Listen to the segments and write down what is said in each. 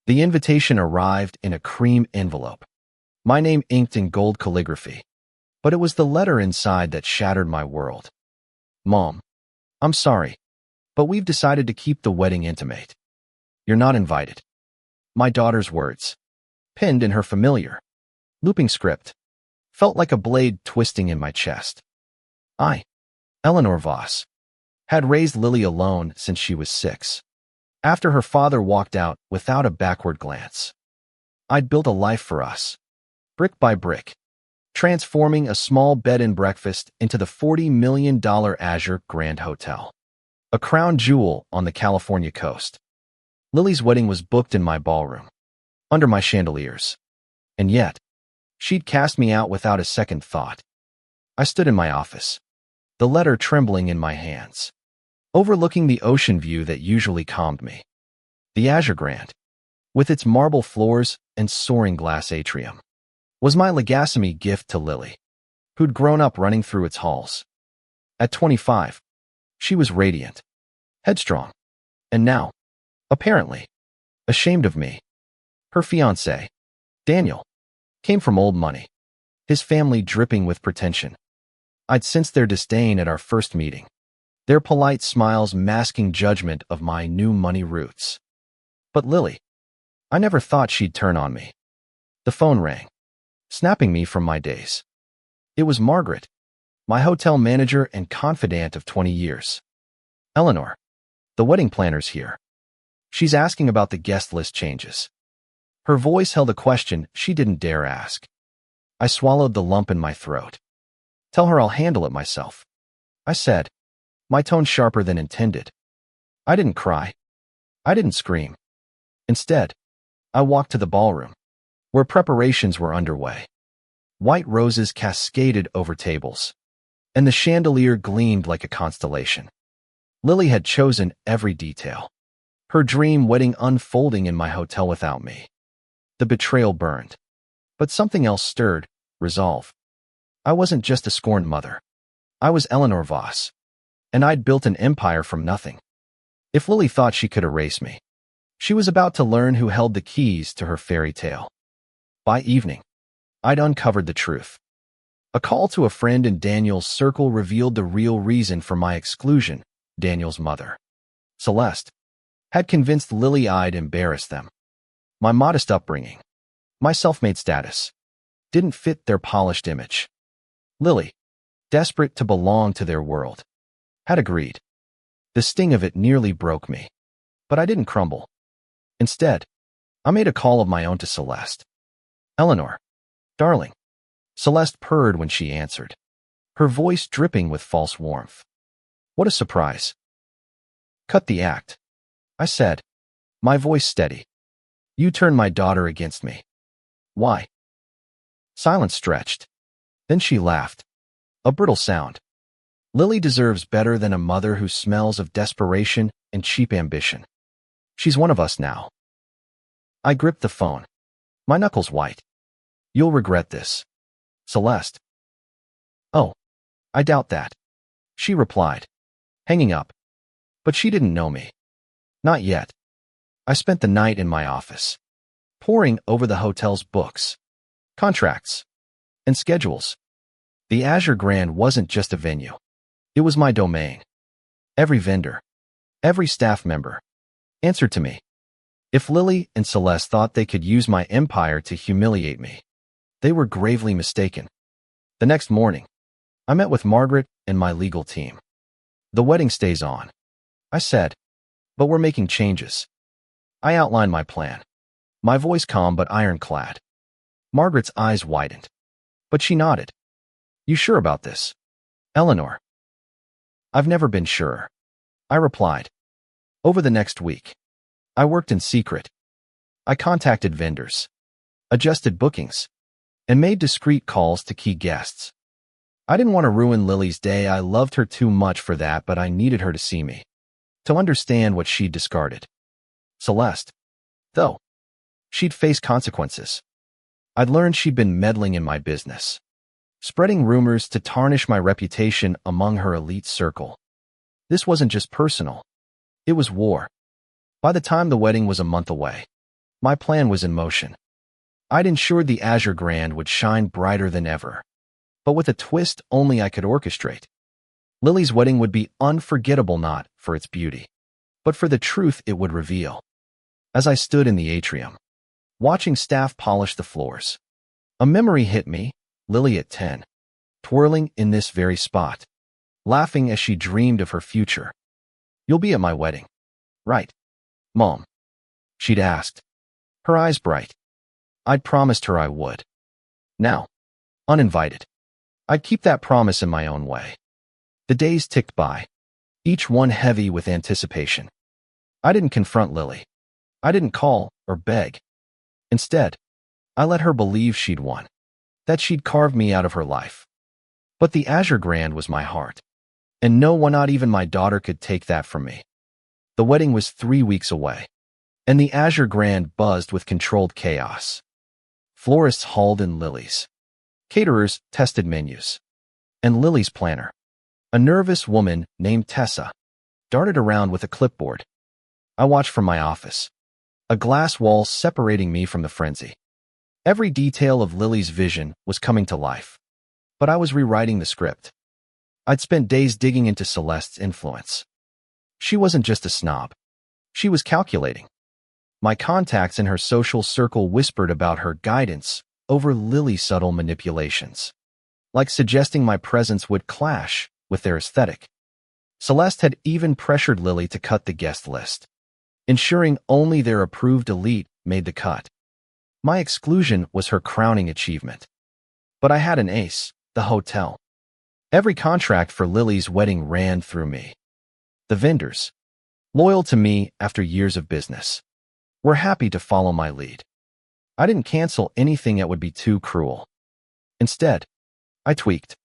The invitation arrived in a cream envelope, my name inked in gold calligraphy. But it was the letter inside that shattered my world. Mom, I'm sorry, but we've decided to keep the wedding intimate. You're not invited. My daughter's words, pinned in her familiar, looping script, felt like a blade twisting in my chest. I, Eleanor Voss, had raised Lily alone since she was 6. After her father walked out without a backward glance, I'd built a life for us, brick by brick, transforming a small bed and breakfast into the $40 million Azure Grand Hotel, a crown jewel on the California coast. Lily's wedding was booked in my ballroom, under my chandeliers. And yet, she'd cast me out without a second thought. I stood in my office, the letter trembling in my hands, overlooking the ocean view that usually calmed me. The Azure Grand, with its marble floors and soaring glass atrium, was my legacy gift to Lily, who'd grown up running through its halls. At 25, she was radiant, headstrong, and now, apparently, ashamed of me. Her fiancé, Daniel, came from old money, his family dripping with pretension. I'd sensed their disdain at our first meeting, their polite smiles masking judgment of my new money roots. But Lily, I never thought she'd turn on me. The phone rang, snapping me from my days. It was Margaret, my hotel manager and confidant of 20 years. Eleanor, the wedding planner's here. She's asking about the guest list changes. Her voice held a question she didn't dare ask. I swallowed the lump in my throat. Tell her I'll handle it myself, I said, my tone sharper than intended. I didn't cry. I didn't scream. Instead, I walked to the ballroom, where preparations were underway. White roses cascaded over tables, and the chandelier gleamed like a constellation. Lily had chosen every detail, her dream wedding unfolding in my hotel without me. The betrayal burned, but something else stirred, resolve. I wasn't just a scorned mother. I was Eleanor Voss, and I'd built an empire from nothing. If Lily thought she could erase me, she was about to learn who held the keys to her fairy tale. By evening, I'd uncovered the truth. A call to a friend in Daniel's circle revealed the real reason for my exclusion. Daniel's mother, Celeste, had convinced Lily I'd embarrassed them. My modest upbringing, my self-made status, didn't fit their polished image. Lily, desperate to belong to their world, had agreed. The sting of it nearly broke me, but I didn't crumble. Instead, I made a call of my own to Celeste. Eleanor, darling. Celeste purred when she answered, her voice dripping with false warmth. What a surprise. Cut the act, I said, my voice steady. You turned my daughter against me. Why? Silence stretched. Then she laughed. A brittle sound. Lily deserves better than a mother who smells of desperation and cheap ambition. She's one of us now. I gripped the phone, my knuckles white. You'll regret this, Celeste. Oh, I doubt that, she replied, hanging up. But she didn't know me. Not yet. I spent the night in my office, poring over the hotel's books, contracts, and schedules. The Azure Grand wasn't just a venue. It was my domain. Every vendor, every staff member, answered to me. If Lily and Celeste thought they could use my empire to humiliate me, they were gravely mistaken. The next morning, I met with Margaret and my legal team. The wedding stays on, I said, but we're making changes. I outlined my plan, my voice calm but ironclad. Margaret's eyes widened, but she nodded. You sure about this, Eleanor? I've never been surer, I replied. Over the next week, I worked in secret. I contacted vendors, adjusted bookings, and made discreet calls to key guests. I didn't want to ruin Lily's day. I loved her too much for that, but I needed her to see me, to understand what she'd discarded. Celeste, though, she'd face consequences. I'd learned she'd been meddling in my business, spreading rumors to tarnish my reputation among her elite circle. This wasn't just personal. It was war. By the time the wedding was a month away, My plan was in motion. I'd ensured the Azure Grand would shine brighter than ever, but with a twist only I could orchestrate. Lily's wedding would be unforgettable not for its beauty, but for the truth it would reveal. As I stood in the atrium, watching staff polish the floors, a memory hit me, Lily at 10, twirling in this very spot, laughing as she dreamed of her future. "You'll be at my wedding, right, Mom?" she'd asked, her eyes bright. I'd promised her I would. Now, uninvited, I'd keep that promise in my own way. The days ticked by, each one heavy with anticipation. I didn't confront Lily. I didn't call or beg. Instead, I let her believe she'd won, that she'd carved me out of her life. But the Azure Grand was my heart, and no one, not even my daughter, could take that from me. The wedding was 3 weeks away, and the Azure Grand buzzed with controlled chaos. Florists hauled in lilies. Caterers tested menus. And Lily's planner, a nervous woman named Tessa, darted around with a clipboard. I watched from my office, a glass wall separating me from the frenzy. Every detail of Lily's vision was coming to life, but I was rewriting the script. I'd spent days digging into Celeste's influence. She wasn't just a snob. She was calculating. My contacts in her social circle whispered about her guidance over Lily's subtle manipulations, like suggesting my presence would clash with their aesthetic. Celeste had even pressured Lily to cut the guest list, ensuring only their approved elite made the cut. My exclusion was her crowning achievement. But I had an ace, the hotel. Every contract for Lily's wedding ran through me. The vendors, loyal to me after years of business, were happy to follow my lead. I didn't cancel anything that would be too cruel. Instead, I tweaked.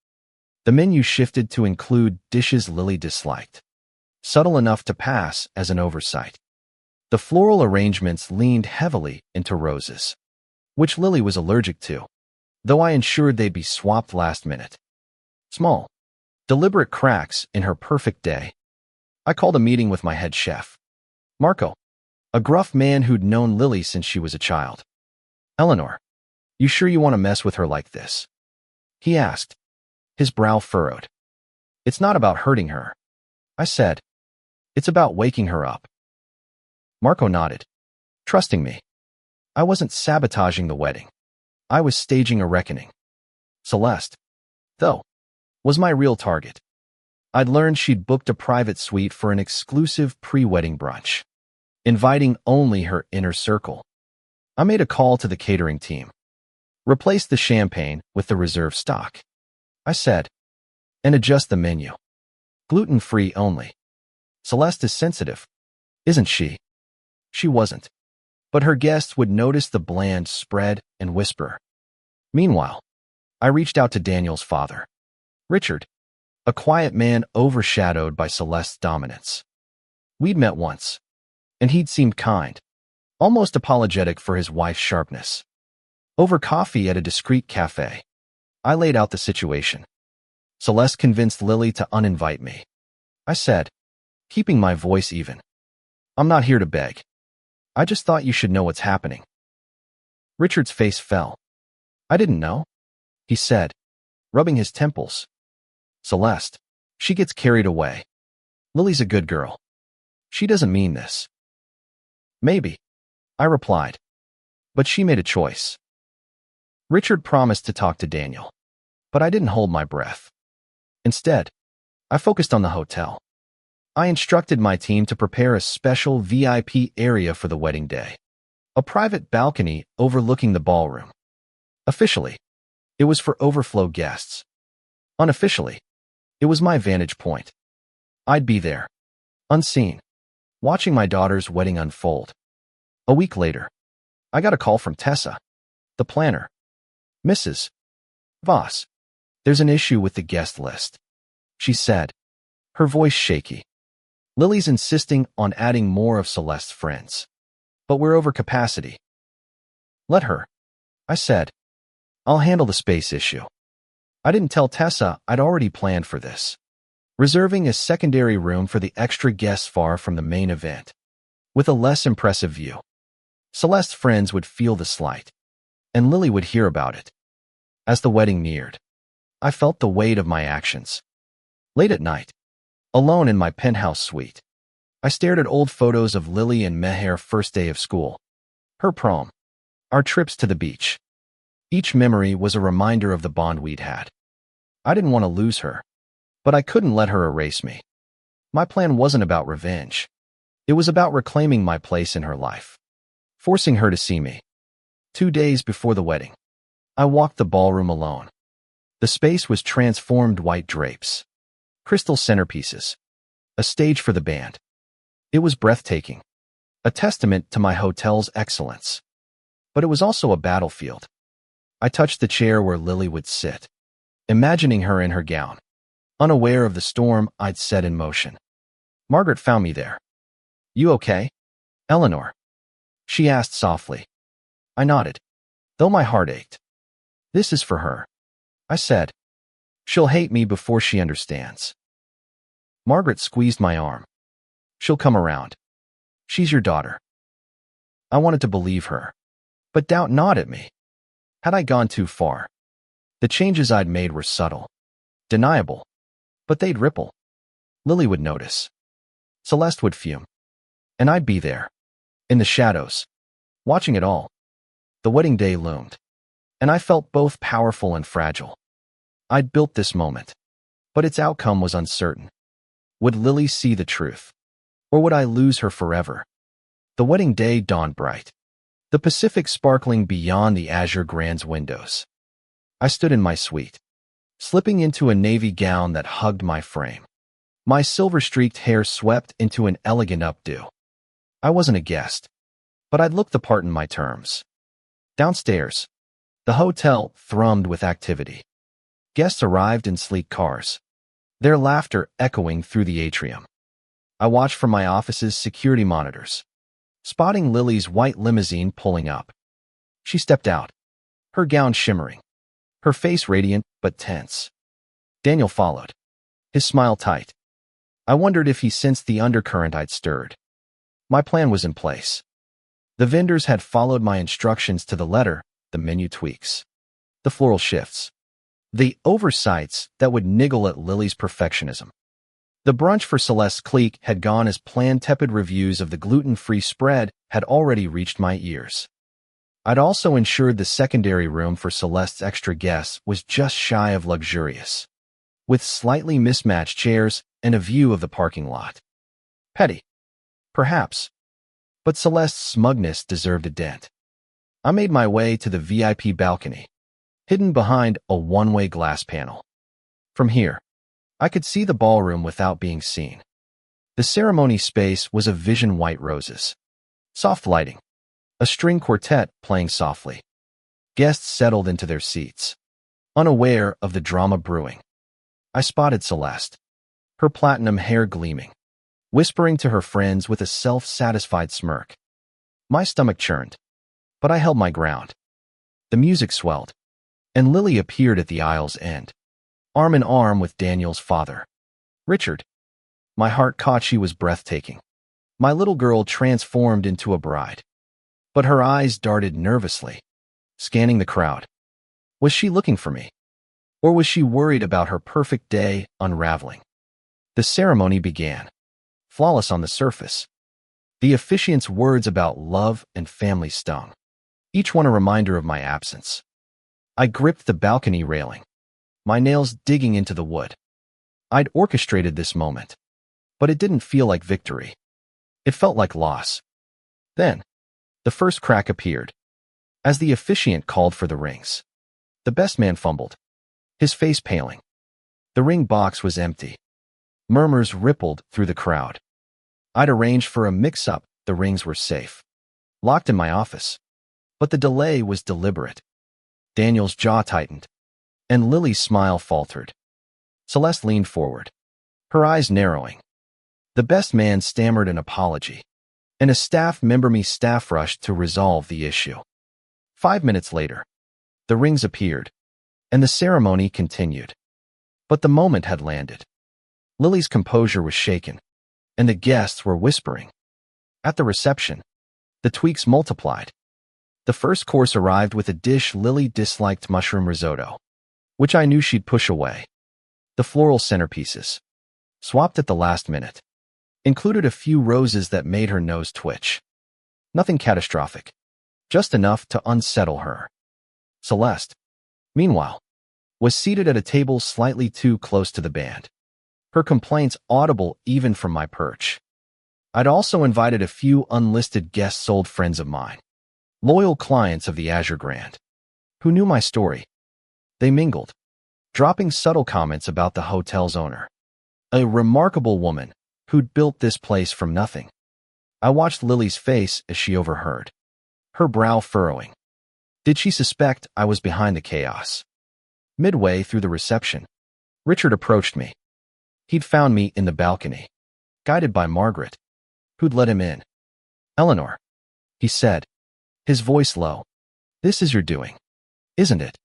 The menu shifted to include dishes Lily disliked, subtle enough to pass as an oversight. The floral arrangements leaned heavily into roses, which Lily was allergic to, though I ensured they'd be swapped last minute. Small, deliberate cracks in her perfect day. I called a meeting with my head chef, Marco, a gruff man who'd known Lily since she was a child. "Eleanor, you sure you want to mess with her like this?" he asked, his brow furrowed. "It's not about hurting her," I said. "It's about waking her up." Marco nodded, trusting me. I wasn't sabotaging the wedding. I was staging a reckoning. Celeste, though, was my real target. I'd learned she'd booked a private suite for an exclusive pre-wedding brunch, inviting only her inner circle. I made a call to the catering team. "Replace the champagne with the reserve stock," I said, "and adjust the menu. Gluten-free only. Celeste is sensitive, isn't she?" She wasn't, but her guests would notice the bland spread and whisper. Meanwhile, I reached out to Daniel's father, Richard, a quiet man overshadowed by Celeste's dominance. We'd met once, and he'd seemed kind, almost apologetic for his wife's sharpness. Over coffee at a discreet cafe, I laid out the situation. "Celeste convinced Lily to uninvite me," I said, keeping my voice even. "I'm not here to beg. I just thought you should know what's happening." Richard's face fell. "I didn't know," he said, rubbing his temples. "Celeste, she gets carried away. Lily's a good girl. She doesn't mean this." "Maybe," I replied, "but she made a choice." Richard promised to talk to Daniel, but I didn't hold my breath. Instead, I focused on the hotel. I instructed my team to prepare a special VIP area for the wedding day, a private balcony overlooking the ballroom. Officially, it was for overflow guests. Unofficially, it was my vantage point. I'd be there, unseen, watching my daughter's wedding unfold. A week later, I got a call from Tessa, the planner. "Mrs. Voss, there's an issue with the guest list," she said, her voice shaky. "Lily's insisting on adding more of Celeste's friends, but we're over capacity." "Let her," I said. "I'll handle the space issue." I didn't tell Tessa I'd already planned for this, reserving a secondary room for the extra guests far from the main event, with a less impressive view. Celeste's friends would feel the slight, and Lily would hear about it. As the wedding neared, I felt the weight of my actions. Late at night, alone in my penthouse suite, I stared at old photos of Lily and Meher's first day of school, her prom, our trips to the beach. Each memory was a reminder of the bond we'd had. I didn't want to lose her, but I couldn't let her erase me. My plan wasn't about revenge. It was about reclaiming my place in her life, forcing her to see me. 2 days before the wedding, I walked the ballroom alone. The space was transformed white drapes, crystal centerpieces, a stage for the band. It was breathtaking, a testament to my hotel's excellence. But it was also a battlefield. I touched the chair where Lily would sit, imagining her in her gown, unaware of the storm I'd set in motion. Margaret found me there. "You okay, Eleanor?" she asked softly. I nodded, though my heart ached. "This is for her," I said. "She'll hate me before she understands." Margaret squeezed my arm. "She'll come around. She's your daughter." I wanted to believe her, but doubt gnawed at me. Had I gone too far? The changes I'd made were subtle, deniable, but they'd ripple. Lily would notice. Celeste would fume. And I'd be there, in the shadows, watching it all. The wedding day loomed, and I felt both powerful and fragile. I'd built this moment, but its outcome was uncertain. Would Lily see the truth, or would I lose her forever? The wedding day dawned bright, the Pacific sparkling beyond the azure Grand's windows. I stood in my suite, slipping into a navy gown that hugged my frame. My silver-streaked hair swept into an elegant updo. I wasn't a guest, but I'd looked the part in my terms. Downstairs, the hotel thrummed with activity. Guests arrived in sleek cars, their laughter echoing through the atrium. I watched from my office's security monitors, spotting Lily's white limousine pulling up. She stepped out, her gown shimmering, her face radiant but tense. Daniel followed, his smile tight. I wondered if he sensed the undercurrent I'd stirred. My plan was in place. The vendors had followed my instructions to the letter, the menu tweaks, the floral shifts, the oversights that would niggle at Lily's perfectionism. The brunch for Celeste's clique had gone as planned. Tepid reviews of the gluten-free spread had already reached my ears. I'd also ensured the secondary room for Celeste's extra guests was just shy of luxurious, with slightly mismatched chairs and a view of the parking lot. Petty, perhaps, but Celeste's smugness deserved a dent. I made my way to the VIP balcony, hidden behind a one-way glass panel. From here, I could see the ballroom without being seen. The ceremony space was a vision: white roses, soft lighting, a string quartet playing softly. Guests settled into their seats, unaware of the drama brewing. I spotted Celeste, her platinum hair gleaming, whispering to her friends with a self-satisfied smirk. My stomach churned, but I held my ground. The music swelled, and Lily appeared at the aisle's end, arm in arm with Daniel's father, Richard. My heart caught. She was breathtaking. My little girl transformed into a bride. But her eyes darted nervously, scanning the crowd. Was she looking for me? Or was she worried about her perfect day unraveling? The ceremony began, flawless on the surface. The officiant's words about love and family stung, each one a reminder of my absence. I gripped the balcony railing, my nails digging into the wood. I'd orchestrated this moment, but it didn't feel like victory. It felt like loss. Then, the first crack appeared, as the officiant called for the rings. The best man fumbled, his face paling. The ring box was empty. Murmurs rippled through the crowd. I'd arranged for a mix-up. The rings were safe, locked in my office. But the delay was deliberate. Daniel's jaw tightened, and Lily's smile faltered. Celeste leaned forward, her eyes narrowing. The best man stammered an apology, and a staff member rushed to resolve the issue. 5 minutes later, the rings appeared, and the ceremony continued. But the moment had landed. Lily's composure was shaken, and the guests were whispering. At the reception, The tweaks multiplied. The first course arrived with a dish Lily disliked, mushroom risotto, which I knew she'd push away. The floral centerpieces, swapped at the last minute, included a few roses that made her nose twitch. Nothing catastrophic, just enough to unsettle her. Celeste, meanwhile, was seated at a table slightly too close to the band, her complaints audible even from my perch. I'd also invited a few unlisted guests, old friends of mine, loyal clients of the Azure Grand, who knew my story. They mingled, dropping subtle comments about the hotel's owner, a remarkable woman who'd built this place from nothing. I watched Lily's face as she overheard, her brow furrowing. Did she suspect I was behind the chaos? Midway through the reception, Richard approached me. He'd found me in the balcony, guided by Margaret, who'd let him in. "Eleanor," he said, his voice low, "this is your doing, isn't it?"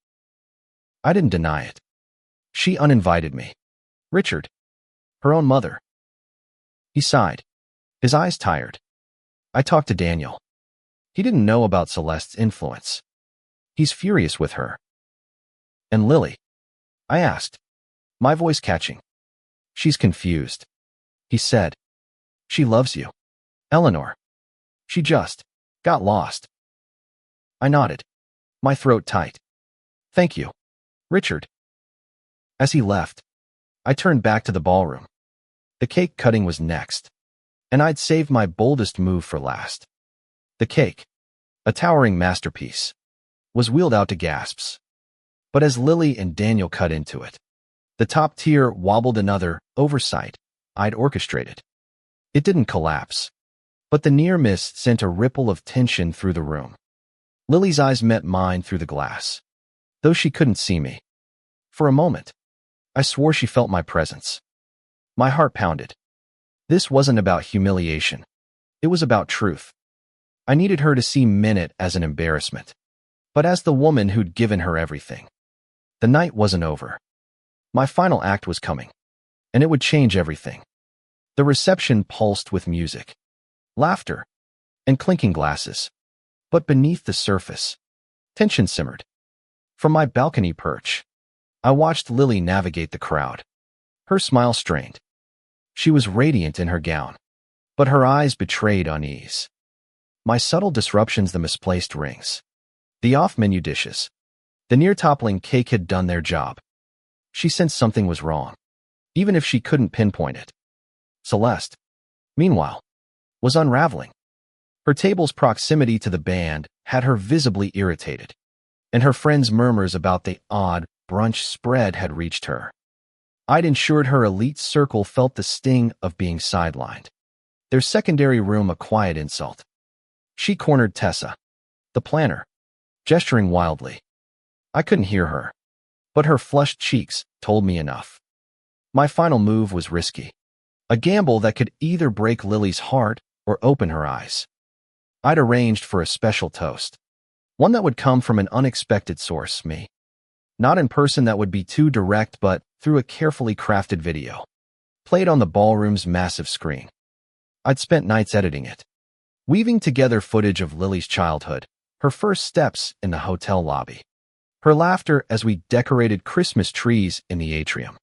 I didn't deny it. She uninvited me. Richard, her own mother. He sighed, his eyes tired. I talked to Daniel. He didn't know about Celeste's influence. He's furious with her. "And Lily?" I asked, my voice catching. "She's confused," he said. "She loves you, Eleanor. She just got lost." I nodded, my throat tight. "Thank you, Richard." As he left, I turned back to the ballroom. The cake cutting was next, and I'd saved my boldest move for last. The cake, a towering masterpiece, was wheeled out to gasps. But as Lily and Daniel cut into it, the top tier wobbled, another oversight I'd orchestrated. It didn't collapse, but the near miss sent a ripple of tension through the room. Lily's eyes met mine through the glass, though she couldn't see me. For a moment, I swore she felt my presence. My heart pounded. This wasn't about humiliation. It was about truth. I needed her to see Minute as an embarrassment, but as the woman who'd given her everything. The night wasn't over. My final act was coming, and it would change everything. The reception pulsed with music, laughter, and clinking glasses. But beneath the surface, tension simmered. From my balcony perch, I watched Lily navigate the crowd. Her smile strained. She was radiant in her gown, but her eyes betrayed unease. My subtle disruptions, the misplaced rings, the off-menu dishes, the near-toppling cake had done their job. She sensed something was wrong, even if she couldn't pinpoint it. Celeste, meanwhile, was unraveling. Her table's proximity to the band had her visibly irritated, and her friends' murmurs about the odd brunch spread had reached her. I'd ensured her elite circle felt the sting of being sidelined. Their secondary room a quiet insult. She cornered Tessa, the planner, gesturing wildly. I couldn't hear her, but her flushed cheeks told me enough. My final move was risky, a gamble that could either break Lily's heart or open her eyes. I'd arranged for a special toast, one that would come from an unexpected source, me. Not in person, that would be too direct, but through a carefully crafted video, played on the ballroom's massive screen. I'd spent nights editing it, weaving together footage of Lily's childhood, her first steps in the hotel lobby, her laughter as we decorated Christmas trees in the atrium,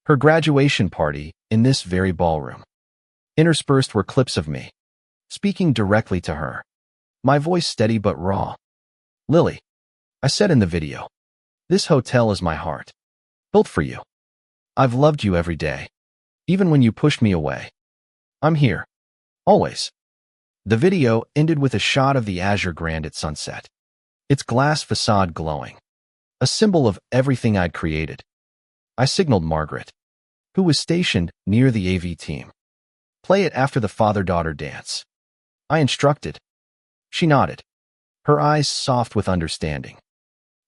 her graduation party in this very ballroom. Interspersed were clips of me, speaking directly to her, my voice steady but raw. "Lily," I said in the video, "this hotel is my heart, built for you. I've loved you every day, even when you pushed me away. I'm here, always." The video ended with a shot of the Azure Grand at sunset, its glass facade glowing, a symbol of everything I'd created. I signaled Margaret, who was stationed near the AV team. "Play it after the father-daughter dance," I instructed. She nodded, her eyes soft with understanding.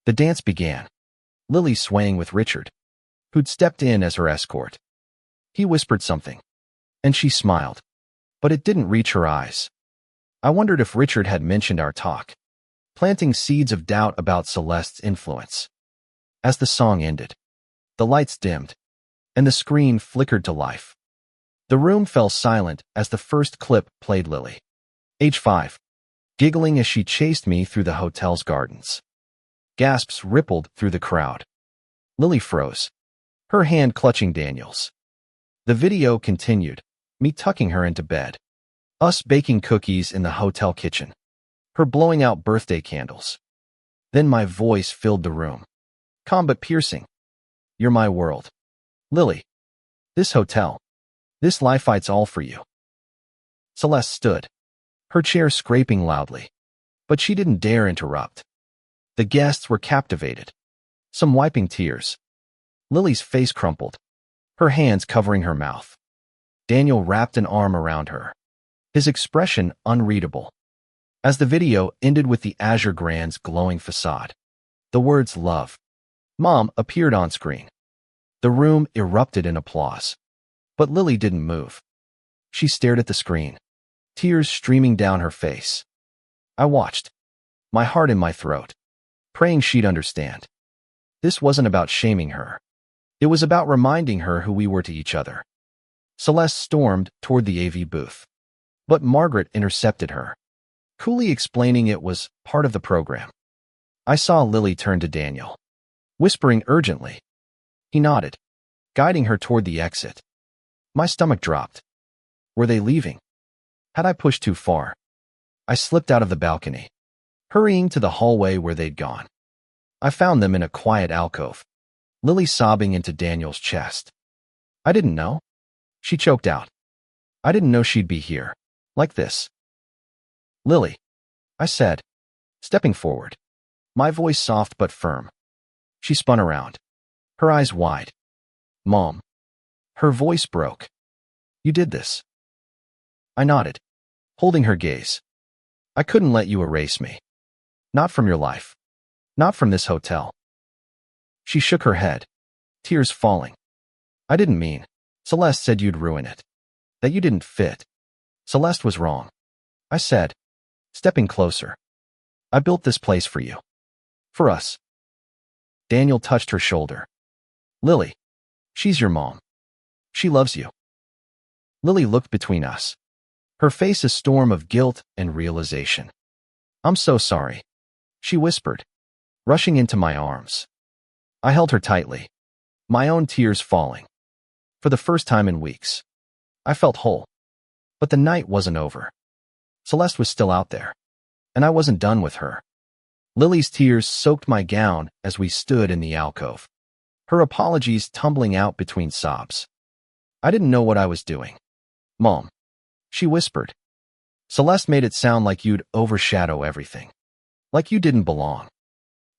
The dance began, Lily swaying with Richard, who'd stepped in as her escort. He whispered something, and she smiled, but it didn't reach her eyes. I wondered if Richard had mentioned our talk, planting seeds of doubt about Celeste's influence. As the song ended, the lights dimmed, and the screen flickered to life. The room fell silent as the first clip played. Lily, age 5, giggling as she chased me through the hotel's gardens. Gasps rippled through the crowd. Lily froze, her hand clutching Daniel's. The video continued, me tucking her into bed, us baking cookies in the hotel kitchen, her blowing out birthday candles. Then my voice filled the room, calm but piercing. You're my world. Lily. This hotel. This life, it's all for you. Celeste stood, her chair scraping loudly, but she didn't dare interrupt. The guests were captivated, some wiping tears. Lily's face crumpled, her hands covering her mouth. Daniel wrapped an arm around her, his expression unreadable. As the video ended with the Azure Grand's glowing facade, the words "Love, Mom" appeared on screen. The room erupted in applause. But Lily didn't move. She stared at the screen, tears streaming down her face. I watched, my heart in my throat, praying she'd understand. This wasn't about shaming her. It was about reminding her who we were to each other. Celeste stormed toward the AV booth, but Margaret intercepted her, coolly explaining it was part of the program. I saw Lily turn to Daniel, whispering urgently. He nodded, guiding her toward the exit. My stomach dropped. Were they leaving? Had I pushed too far? I slipped out of the balcony, hurrying to the hallway where they'd gone. I found them in a quiet alcove, Lily sobbing into Daniel's chest. I didn't know. She choked out. I didn't know she'd be here, like this. Lily, I said, stepping forward, my voice soft but firm. She spun around, her eyes wide. Mom. Her voice broke. You did this. I nodded, holding her gaze. I couldn't let you erase me. Not from your life. Not from this hotel. She shook her head, tears falling. I didn't mean. Celeste said you'd ruin it. That you didn't fit. Celeste was wrong. I said, stepping closer. I built this place for you. For us. Daniel touched her shoulder. Lily. She's your mom. She loves you. Lily looked between us, her face a storm of guilt and realization. I'm so sorry, she whispered, rushing into my arms. I held her tightly, my own tears falling. For the first time in weeks, I felt whole. But the night wasn't over. Celeste was still out there, and I wasn't done with her. Lily's tears soaked my gown as we stood in the alcove, her apologies tumbling out between sobs. I didn't know what I was doing. Mom, she whispered. Celeste made it sound like you'd overshadow everything. Like you didn't belong.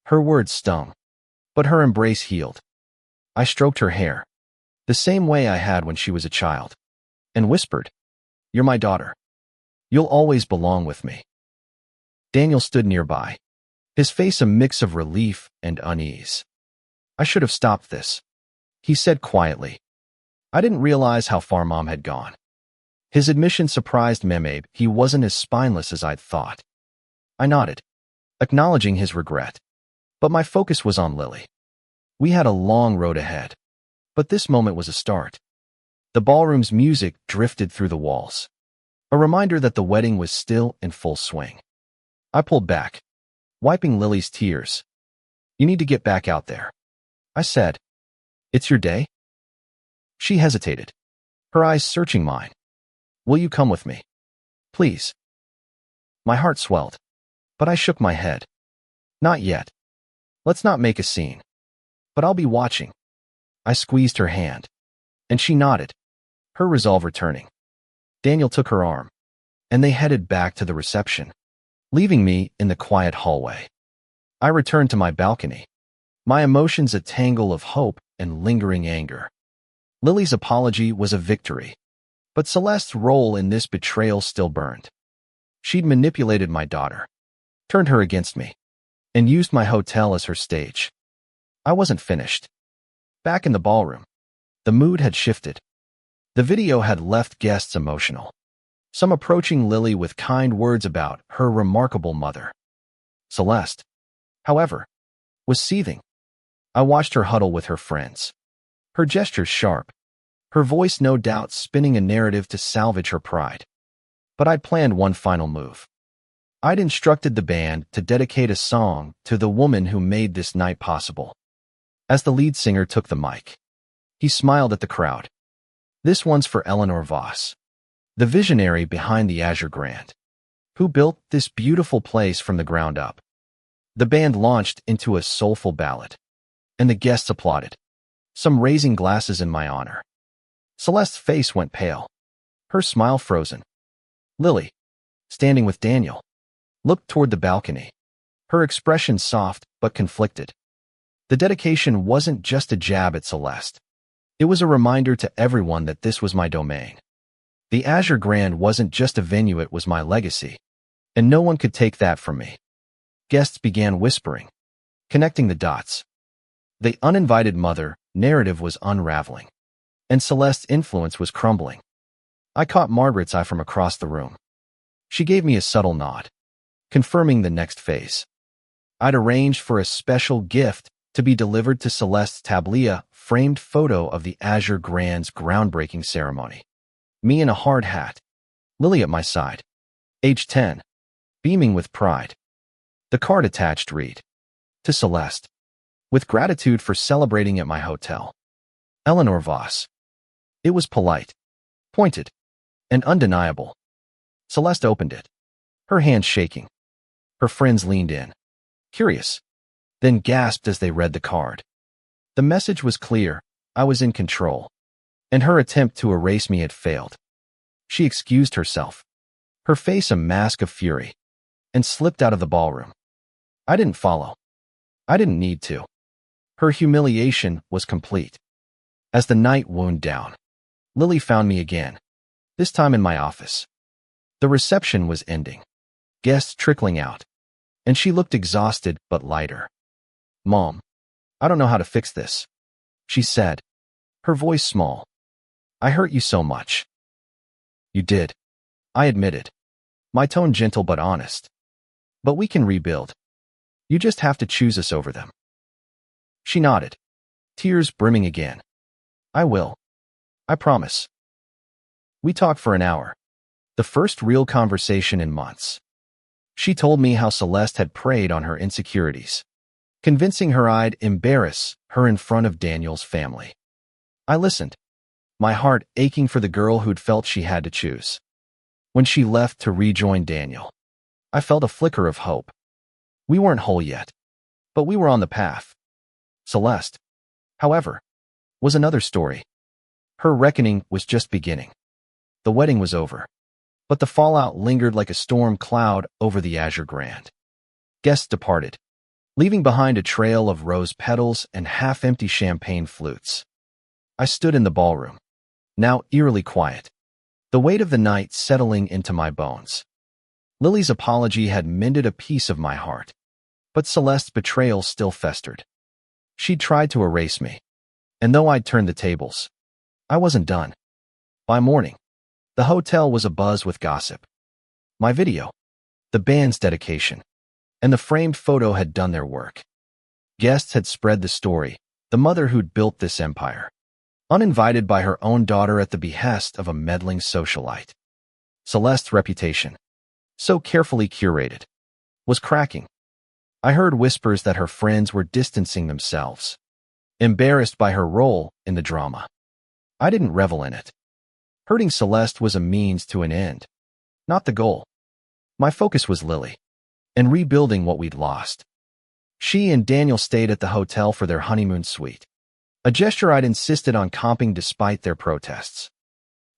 Her words stung, but her embrace healed. I stroked her hair, the same way I had when she was a child, and whispered, You're my daughter. You'll always belong with me. Daniel stood nearby, his face a mix of relief and unease. I should have stopped this, he said quietly. I didn't realize how far Mom had gone. His admission surprised Memabe. He wasn't as spineless as I'd thought. I nodded, acknowledging his regret. But my focus was on Lily. We had a long road ahead, but this moment was a start. The ballroom's music drifted through the walls, a reminder that the wedding was still in full swing. I pulled back, wiping Lily's tears. You need to get back out there, I said. It's your day? She hesitated, her eyes searching mine. Will you come with me? Please. My heart swelled, but I shook my head. Not yet. Let's not make a scene. But I'll be watching. I squeezed her hand, and she nodded, her resolve returning. Daniel took her arm, and they headed back to the reception, leaving me in the quiet hallway. I returned to my balcony, my emotions a tangle of hope and lingering anger. Lily's apology was a victory, but Celeste's role in this betrayal still burned. She'd manipulated my daughter, turned her against me, and used my hotel as her stage. I wasn't finished. Back in the ballroom, the mood had shifted. The video had left guests emotional, some approaching Lily with kind words about her remarkable mother. Celeste, however, was seething. I watched her huddle with her friends, her gestures sharp, her voice no doubt spinning a narrative to salvage her pride. But I'd planned one final move. I'd instructed the band to dedicate a song to the woman who made this night possible. As the lead singer took the mic, he smiled at the crowd. This one's for Eleanor Voss, the visionary behind the Azure Grand, who built this beautiful place from the ground up. The band launched into a soulful ballad, and the guests applauded, some raising glasses in my honor. Celeste's face went pale, her smile frozen. Lily, standing with Daniel, looked toward the balcony, her expression soft but conflicted. The dedication wasn't just a jab at Celeste. It was a reminder to everyone that this was my domain. The Azure Grand wasn't just a venue, it was my legacy, and no one could take that from me. Guests began whispering, connecting the dots. The uninvited mother narrative was unraveling, and Celeste's influence was crumbling. I caught Margaret's eye from across the room. She gave me a subtle nod, confirming the next phase. I'd arranged for a special gift to be delivered to Celeste's tablia, framed photo of the Azure Grand's groundbreaking ceremony. Me in a hard hat, Lily at my side, age 10, beaming with pride. The card attached read, "To Celeste, with gratitude for celebrating at my hotel. Eleanor Voss." It was polite, pointed, and undeniable. Celeste opened it, her hand shaking. Her friends leaned in, curious, then gasped as they read the card. The message was clear: I was in control, and her attempt to erase me had failed. She excused herself, her face a mask of fury, and slipped out of the ballroom. I didn't follow. I didn't need to. Her humiliation was complete. As the night wound down, Lily found me again, this time in my office. The reception was ending, guests trickling out, and she looked exhausted but lighter. "Mom, I don't know how to fix this," she said, her voice small. "I hurt you so much." "You did," I admitted, my tone gentle but honest. "But we can rebuild. You just have to choose us over them." She nodded, tears brimming again. "I will. I promise." We talked for an hour, the first real conversation in months. She told me how Celeste had preyed on her insecurities, convincing her I'd embarrass her in front of Daniel's family. I listened, my heart aching for the girl who'd felt she had to choose. When she left to rejoin Daniel, I felt a flicker of hope. We weren't whole yet, but we were on the path. Celeste, however, was another story. Her reckoning was just beginning. The wedding was over, but the fallout lingered like a storm cloud over the Azure Grand. Guests departed, leaving behind a trail of rose petals and half-empty champagne flutes. I stood in the ballroom, now eerily quiet, the weight of the night settling into my bones. Lily's apology had mended a piece of my heart, but Celeste's betrayal still festered. She'd tried to erase me, and though I'd turned the tables, I wasn't done. By morning, the hotel was abuzz with gossip. My video, the band's dedication, and the framed photo had done their work. Guests had spread the story, the mother who'd built this empire, uninvited by her own daughter at the behest of a meddling socialite. Celeste's reputation, so carefully curated, was cracking. I heard whispers that her friends were distancing themselves, embarrassed by her role in the drama. I didn't revel in it. Hurting Celeste was a means to an end, not the goal. My focus was Lily, and rebuilding what we'd lost. She and Daniel stayed at the hotel for their honeymoon suite, a gesture I'd insisted on comping despite their protests.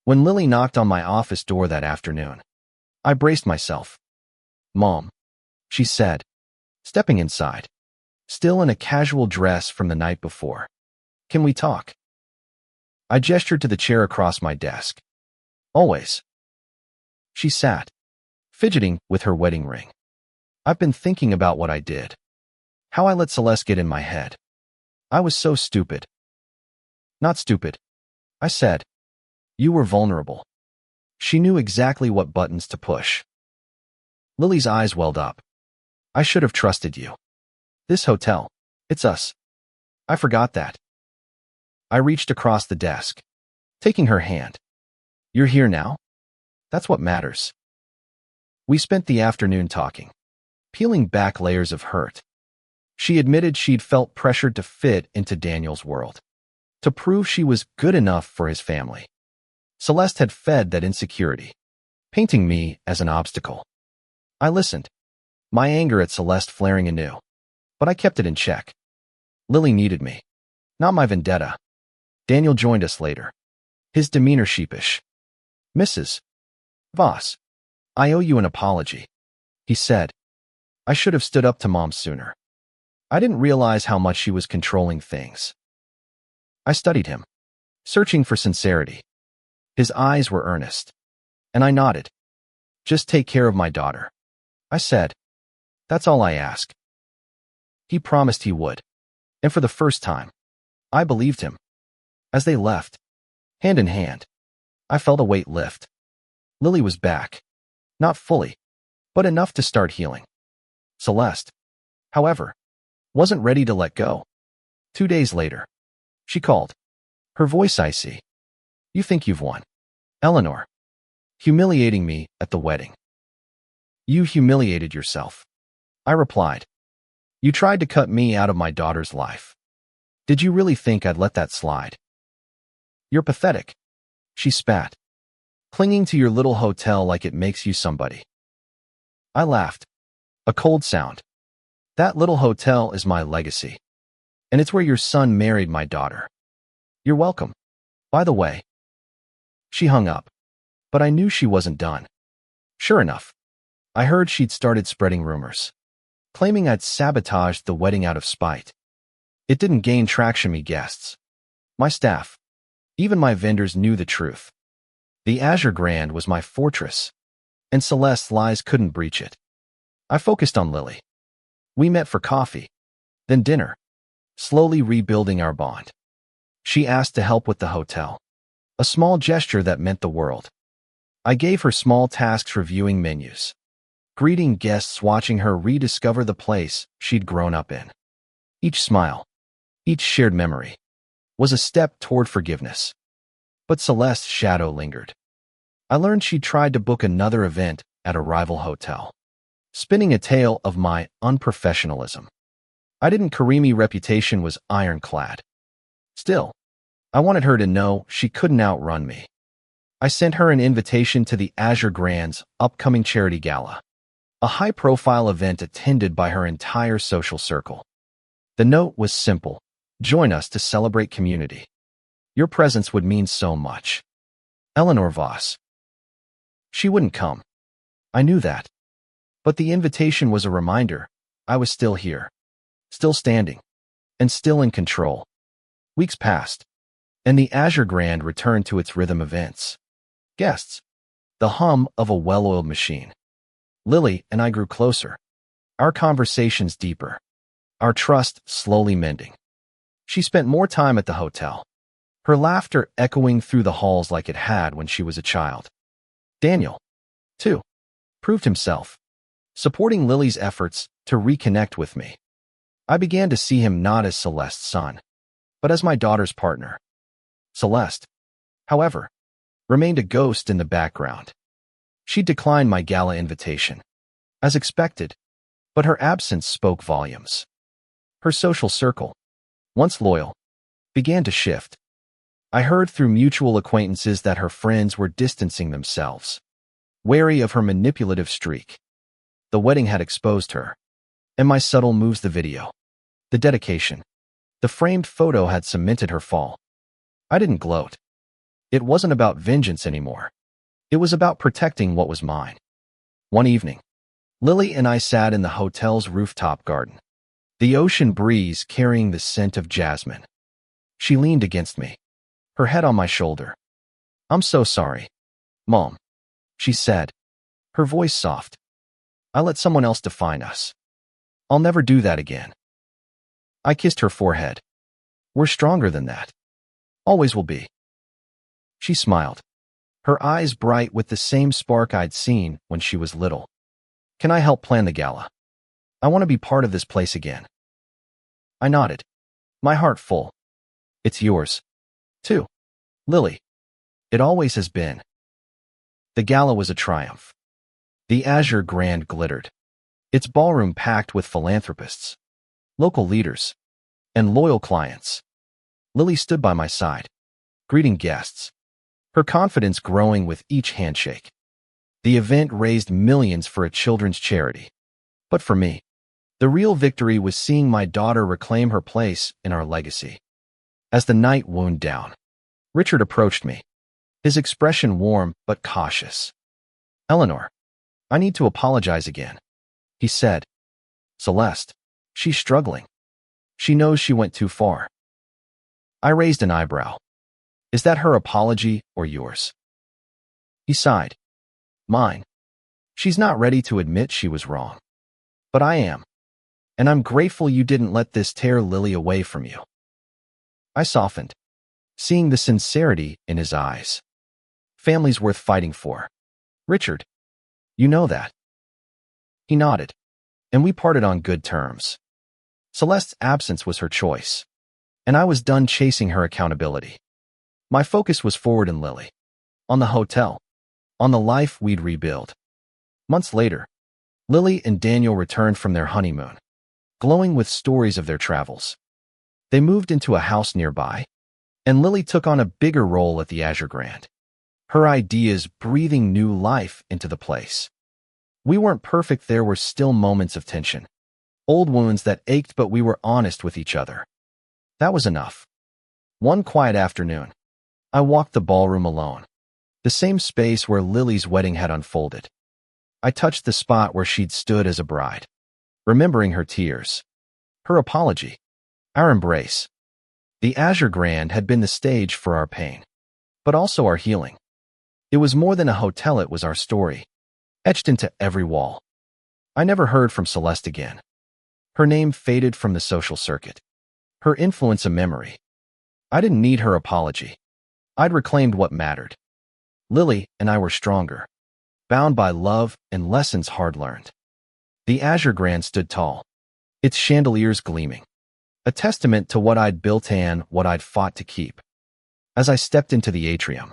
When Lily knocked on my office door that afternoon, I braced myself. "Mom," she said, stepping inside, still in a casual dress from the night before. "Can we talk?" I gestured to the chair across my desk. "Always." She sat, fidgeting with her wedding ring. "I've been thinking about what I did. How I let Celeste get in my head. I was so stupid." "Not stupid," I said. "You were vulnerable." She knew exactly what buttons to push. Lily's eyes welled up. "I should have trusted you. This hotel, it's us. I forgot that." I reached across the desk, taking her hand. "You're here now? That's what matters." We spent the afternoon talking, peeling back layers of hurt. She admitted she'd felt pressured to fit into Daniel's world, to prove she was good enough for his family. Celeste had fed that insecurity, painting me as an obstacle. I listened, my anger at Celeste flaring anew, but I kept it in check. Lily needed me, not my vendetta. Daniel joined us later, his demeanor sheepish. "Mrs. Voss, I owe you an apology," he said. "I should have stood up to Mom sooner. I didn't realize how much she was controlling things." I studied him, searching for sincerity. His eyes were earnest, and I nodded. "Just take care of my daughter," I said. "That's all I ask." He promised he would, and for the first time, I believed him. As they left, hand in hand, I felt a weight lift. Lily was back, not fully, but enough to start healing. Celeste, however, wasn't ready to let go. 2 days later, she called, her voice icy. "You think you've won, Eleanor, humiliating me at the wedding." "You humiliated yourself," I replied. "You tried to cut me out of my daughter's life. Did you really think I'd let that slide?" "You're pathetic," she spat, "clinging to your little hotel like it makes you somebody." I laughed, a cold sound. "That little hotel is my legacy, and it's where your son married my daughter. You're welcome, by the way." She hung up, but I knew she wasn't done. Sure enough, I heard she'd started spreading rumors, claiming I'd sabotaged the wedding out of spite. It didn't gain traction. Me guests, my staff, even my vendors knew the truth. The Azure Grand was my fortress, and Celeste's lies couldn't breach it. I focused on Lily. We met for coffee, then dinner, slowly rebuilding our bond. She asked to help with the hotel, a small gesture that meant the world. I gave her small tasks, reviewing menus, greeting guests, watching her rediscover the place she'd grown up in. Each smile, each shared memory, was a step toward forgiveness. But Celeste's shadow lingered. I learned she'd tried to book another event at a rival hotel, spinning a tale of my unprofessionalism. I didn't. Karimi's reputation was ironclad. Still, I wanted her to know she couldn't outrun me. I sent her an invitation to the Azure Grand's upcoming charity gala, a high-profile event attended by her entire social circle. The note was simple: join us to celebrate community. Your presence would mean so much. Eleanor Voss. She wouldn't come. I knew that. But the invitation was a reminder I was still here, still standing, and still in control. Weeks passed, and the Azure Grand returned to its rhythm events. Guests, the hum of a well-oiled machine. Lily and I grew closer, our conversations deeper, our trust slowly mending. She spent more time at the hotel, her laughter echoing through the halls like it had when she was a child. Daniel, too, proved himself, supporting Lily's efforts to reconnect with me. I began to see him not as Celeste's son, but as my daughter's partner. Celeste, however, remained a ghost in the background. She declined my gala invitation, as expected, but her absence spoke volumes. Her social circle, once loyal, began to shift. I heard through mutual acquaintances that her friends were distancing themselves, wary of her manipulative streak. The wedding had exposed her, and my subtle moves, the video, the dedication, the framed photo had cemented her fall. I didn't gloat. It wasn't about vengeance anymore. It was about protecting what was mine. One evening, Lily and I sat in the hotel's rooftop garden, the ocean breeze carrying the scent of jasmine. She leaned against me, her head on my shoulder. "I'm so sorry, Mom," she said, her voice soft. "I let someone else define us. I'll never do that again." I kissed her forehead. "We're stronger than that. Always will be." She smiled, her eyes bright with the same spark I'd seen when she was little. "Can I help plan the gala? I want to be part of this place again." I nodded, my heart full. "It's yours, too, Lily. It always has been." The gala was a triumph. The Azure Grand glittered, its ballroom packed with philanthropists, local leaders, and loyal clients. Lily stood by my side, greeting guests, her confidence growing with each handshake. The event raised millions for a children's charity. But for me, the real victory was seeing my daughter reclaim her place in our legacy. As the night wound down, Richard approached me, his expression warm but cautious. "Eleanor, I need to apologize again," he said. "Celeste, she's struggling. She knows she went too far." I raised an eyebrow. "Is that her apology or yours?" He sighed. "Mine. She's not ready to admit she was wrong. But I am. And I'm grateful you didn't let this tear Lily away from you." I softened, seeing the sincerity in his eyes. "Family's worth fighting for. Richard, you know that." He nodded, and we parted on good terms. Celeste's absence was her choice, and I was done chasing her accountability. My focus was forward in Lily, on the hotel, on the life we'd rebuild. Months later, Lily and Daniel returned from their honeymoon, glowing with stories of their travels. They moved into a house nearby, and Lily took on a bigger role at the Azure Grand, her ideas breathing new life into the place. We weren't perfect. There were still moments of tension, old wounds that ached, but we were honest with each other. That was enough. One quiet afternoon, I walked the ballroom alone, the same space where Lily's wedding had unfolded. I touched the spot where she'd stood as a bride, remembering her tears, her apology, our embrace. The Azure Grand had been the stage for our pain, but also our healing. It was more than a hotel, it was our story, etched into every wall. I never heard from Celeste again. Her name faded from the social circuit, her influence a memory. I didn't need her apology. I'd reclaimed what mattered. Lily and I were stronger, bound by love and lessons hard learned. The Azure Grand stood tall, its chandeliers gleaming, a testament to what I'd built and what I'd fought to keep. As I stepped into the atrium,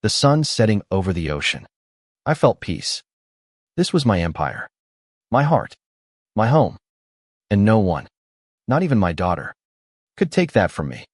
the sun setting over the ocean, I felt peace. This was my empire, my heart, my home, and no one, not even my daughter, could take that from me.